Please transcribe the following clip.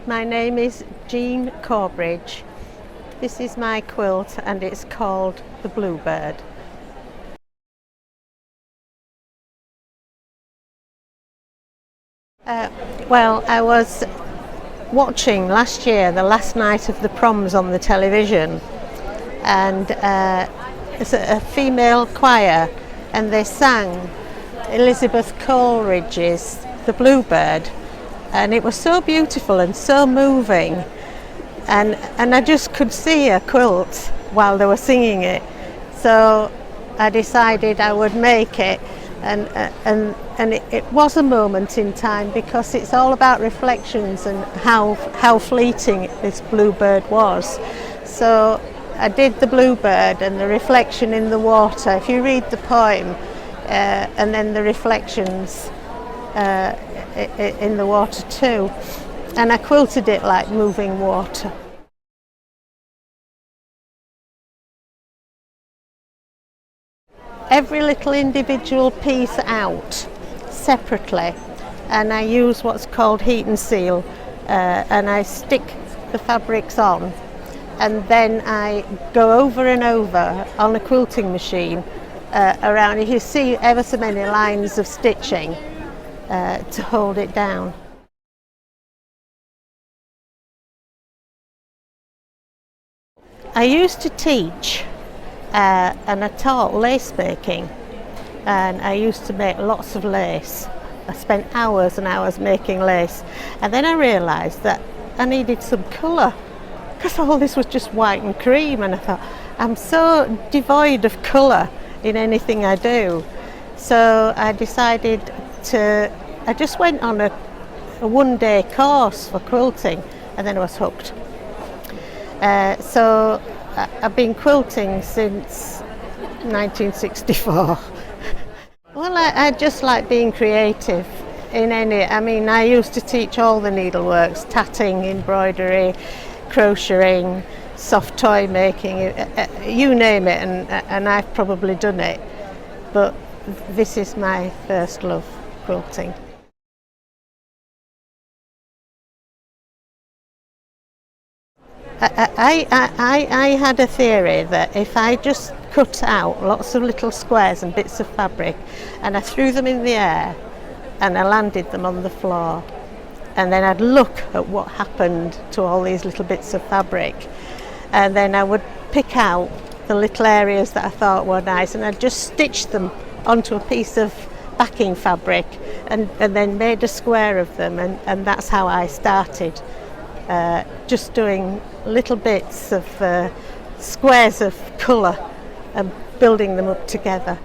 My name is Jean Corbridge. This is my quilt and it's called the Bluebird. Well, I was watching last year the last night of the Proms on the television, and it's a female choir, and they sang Elizabeth Coleridge's The Bluebird, and it was so beautiful and so moving, and I just could see a quilt while they were singing it, so I decided I would make it. And it was a moment in time, because it's all about reflections and how fleeting this bluebird was. So I did the bluebird and the reflection in the water. If you read the poem and then the reflections in the water too, and I quilted it like moving water. Every little individual piece out separately, and I use what's called heat and seal, and I stick the fabrics on, and then I go over and over on a quilting machine around. You see ever so many lines of stitching to hold it down. I used to teach and I taught lace making, and I used to make lots of lace. I spent hours and hours making lace, and then I realised that I needed some colour, because all this was just white and cream, and I thought, I'm so devoid of colour in anything I do. So I decided I just went on a one-day course for quilting, and then I was hooked. So I've been quilting since 1964. Well, I just like being creative in I used to teach all the needleworks: tatting, embroidery, crocheting, soft toy making, you name it, and I've probably done it. But this is my first love, quilting. I had a theory that if I just cut out lots of little squares and bits of fabric, and I threw them in the air and I landed them on the floor, and then I'd look at what happened to all these little bits of fabric, and then I would pick out the little areas that I thought were nice, and I'd just stitch them onto a piece of backing fabric, and then made a square of them, and that's how I started. Just doing little bits of squares of colour and building them up together.